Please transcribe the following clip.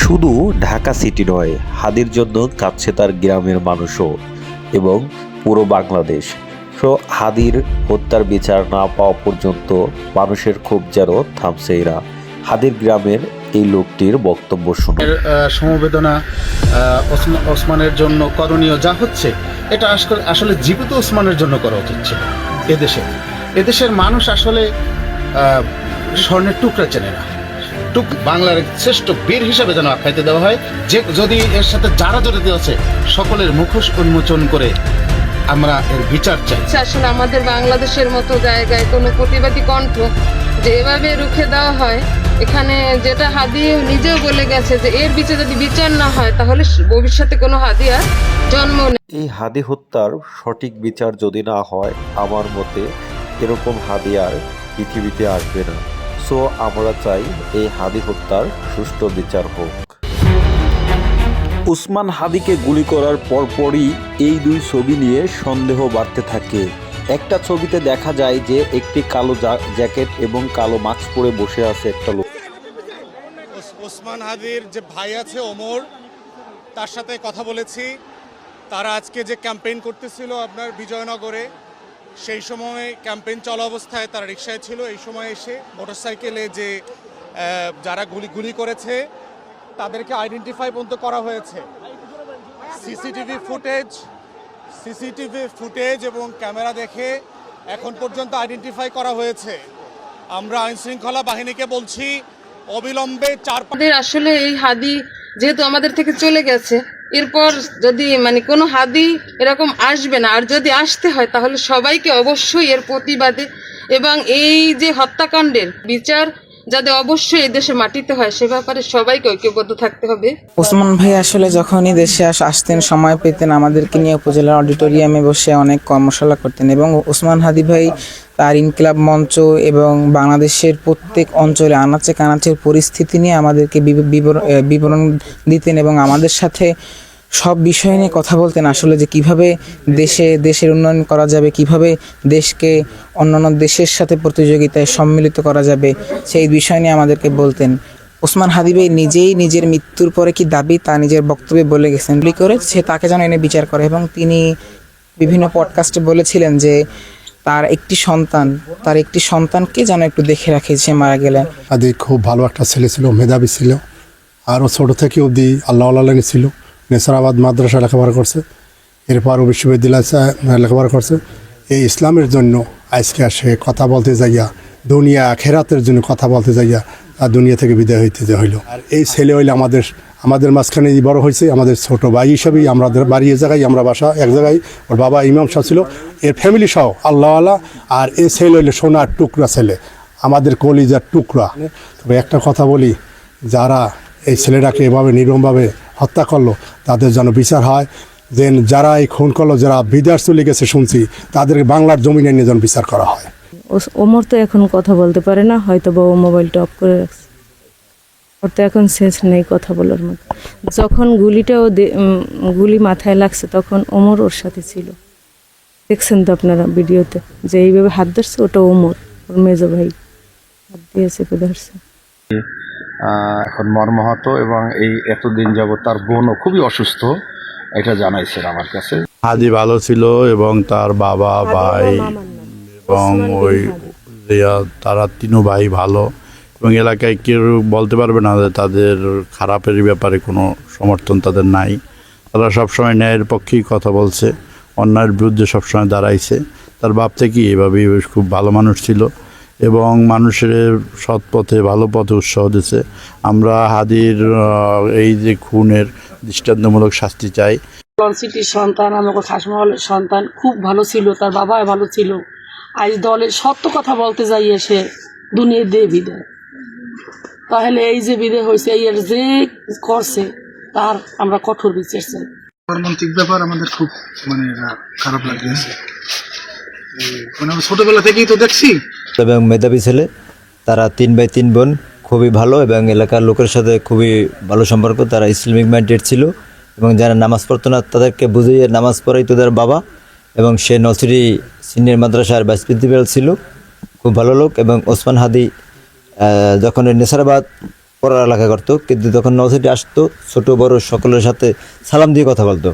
শুধু ঢাকা সিটি নয়, হাদির জন্য কাঁদছে তার গ্রামের মানুষও এবং পুরো বাংলাদেশ। সো হাদির হত্যার বিচার না পাওয়া পর্যন্ত মানুষের ক্ষোভ যেন থামছেই না। হাদির গ্রামের এই লোকটির বক্তব্য শুনুন। সমবেদনা ওসমানের জন্য করণীয় যা হচ্ছে, এটা আসলে জীবিত ওসমানের জন্য করা উচিত ছিল। এদেশের মানুষ আসলে স্বর্ণের টুকরা চেনে না। বাংলার শ্রেষ্ঠ বীর হিসাবে যেন আখ্যায়িত দেওয়া হয়, যে যদি এর সাথে যারা জড়িত আছে সকলের মুখোশ উন্মোচন করে আমরা এর বিচার চাই। আসলে আমাদের বাংলাদেশের মতো জায়গায় কোনো প্রতিবাদী কণ্ঠ যে এভাবে রুখে দেওয়া হয়, এখানে যেটা হাদি নিজেও বলে গেছে যে এর বিচার যদি বিচার না হয় তাহলে ভবিষ্যতে কোনো হাদি আর জন্ম নেই। এই হাদি হত্যার সঠিক বিচার যদি না হয়, আমার মতে এরকম হাদি আর পৃথিবীতে আসবে না। সো আমরা চাই এই হাদি হত্যার সুষ্ঠু বিচার হোক। ওসমান হাদিকে গুলি করার পরপরই এই দুই ছবি নিয়ে সন্দেহ বাড়তে থাকে। একটা ছবিতে দেখা যায় যে একটি কালো জ্যাকেট এবং কালো মাস্ক পরে বসে আছে একটা লোক। ওসমান হাদির যে ভাই আছে ওমর, তার সাথে কথা বলেছি। তারা আজকে যে ক্যাম্পেইন করতেছিল আপনার বিজয়নগরে, সেই সময় ক্যাম্পেইন চলা অবস্থায় তারা রিকশায় ছিল। এই সময় এসে মোটরসাইকেলে যে যারা গুলি করেছে তাদেরকে আইডেন্টিফাই পর্যন্ত করা হয়েছে। সিসিটিভি ফুটেজ এবং ক্যামেরা দেখে এখন পর্যন্ত আইডেন্টিফাই করা হয়েছে। আমরা আইনশৃঙ্খলা বাহিনীকে বলছি অবিলম্বে আসলে এই হাদি যেহেতু আমাদের থেকে চলে গেছে, এরপর যদি কোনো হাদি এরকম আসবে না, আর যদি আসতে হয় তাহলে সবাইকে অবশ্যই এর প্রতিবাদে এবং এই যে হত্যাকাণ্ডের বিচার যাতে অবশ্যই এই দেশের মাটিতে হয় সে ব্যাপারে সবাইকে ঐক্যবদ্ধ থাকতে হবে। ওসমান ভাই আসলে যখনই দেশে আসতেন, সময় পেতেন, আমাদেরকে নিয়ে উপজেলার অডিটোরিয়ামে বসে অনেক কর্মশালা করতেন এবং ওসমান হাদি ভাই তার ইনকিলাব মঞ্চ এবং বাংলাদেশের প্রত্যেক অঞ্চলে আনাচে কানাচের পরিস্থিতি নিয়ে আমাদেরকে বিবরণ দিতেন এবং আমাদের সাথে সব বিষয় নিয়ে কথা বলতেন। আসলে যে কিভাবে দেশের উন্নয়ন করা যাবে, কিভাবে দেশকে অন্যান্য দেশের সাথে প্রতিযোগিতায় সম্মিলিত করা যাবে, সেই বিষয় নিয়ে আমাদেরকে বলতেন। ওসমান হাদি ভাই নিজেই নিজের মৃত্যুর পরে কি দাবি তা নিজের বক্তব্যে বলে গেছেন, গুলি করে সে তাকে যেন এনে বিচার করে। এবং তিনি বিভিন্ন পডকাস্টে বলেছিলেন যে তার একটি সন্তানকে যেন একটু দেখে রাখে সে মারা গেলে। হাদি খুব ভালো একটা ছেলে ছিল, মেধাবী ছিল, আরও ছোটো থেকে অবধি আল্লাহ ছিল। নেসারাবাদ মাদ্রাসা লেখাপড়া করছে, এরপরও বিশ্ববিদ্যালয় লেখাপড়া করছে। এই ইসলামের জন্য আজকে সে কথা বলতে যাইয়া, দুনিয়া আখেরাতের জন্য কথা বলতে যাইয়া আর দুনিয়া থেকে বিদায় হইতে হইল। আর এই ছেলে হইলে আমাদের মাঝখানে বড় হয়েছে, আমাদের ছোট ভাই হিসাবেই। আমাদের বাড়ি এক জায়গায়, আমরা বাসা এক জায়গায়। ওর বাবা ইমাম সাহেব ছিল, এর ফ্যামিলি সহ আল্লাহওয়ালা। আর এই ছেলে হইলে সোনার টুকরা ছেলে, আমাদের কলিজার টুকরা। তবে একটা কথা বলি, যারা এই ছেলেটাকে এভাবে নির্মমভাবে হত্যা করলো তাদের যেন বিচার হয়। যে যারা এই খুন করলো, যারা বিদেশ চলে গেছে শুনছি, তাদের বাংলার জমিনে নিয়ে যেন বিচার করা হয়। ওমর তো এখন কথা বলতে পারে না, হয়তো বা ও মোবাইলটা অফ করে রাখছে, ওর তো এখন শেষ নেই কথা বলার মতো। যখন গুলি মাথায় লাগছে তখন ওমর ওর সাথে ছিল, দেখছেন তো আপনারা ভিডিওতে যে এইভাবে হাত ধরছে, ওটা ওমর, ওর মেজো ভাই হাত দিয়ে চেপে ধরছে। এখন মর্মাহত এবং এই এতদিন যাবত তার বোনও খুবই অসুস্থ, এটা জানাইছেন আমার কাছে। হাদি ভালো ছিল এবং তার বাবা, ভাই এবং তারা তিনও ভাই ভালো, এবং এলাকায় কেউ বলতে পারবে না যে তাদের খারাপের ব্যাপারে কোনো সমর্থন তাদের নাই। তারা সবসময় ন্যায়ের পক্ষেই কথা বলছে, অন্যায়ের বিরুদ্ধে সবসময় দাঁড়াইছে। তার বাপ থেকেই এভাবেই খুব ভালো মানুষ ছিল এবং মানুষের সৎ পথে, ভালো পথে উৎসাহ দিচ্ছে। আমরা হাদির এই যে খুনের দৃষ্টান্তমূলক শাস্তি চাই। সিটির সন্তান, আমাকে খাসমহলের সন্তান, খুব ভালো ছিল, তার বাবা ভালো ছিল। আজ দলের সত্য কথা বলতে যাই এসে দুনিয়া দিয়ে বিদায়। তাহলে এই যে বিদায় হয়েছে, এর যে করছে তার আমরা কঠোর বিচার চাই। মর্মান্তিক ব্যাপার, আমাদের খুব খারাপ লাগছে। আমরা ছোটবেলা থেকেই তো দেখছি। এবং মেধাবী ছেলে, তারা 3 ভাই 3 বোন, খুবই ভালো এবং এলাকার লোকের সাথে খুবই ভালো সম্পর্ক। তারা ইসলামিক মাইন্ডেড ছিল এবং যারা নামাজ পড়তো না তাদেরকে বুঝিয়ে নামাজ পড়াই তাদের বাবা, এবং সে নলছিটি সিনিয়র মাদ্রাসার ভাইস প্রিন্সিপাল ছিল, খুব ভালো লোক। এবং ওসমান হাদি যখন নেসারাবাদ পড়ালেখা করতো, কিন্তু যখন নওসিটি আসতো ছোট বড় সকলের সাথে সালাম দিয়ে কথা বলতো।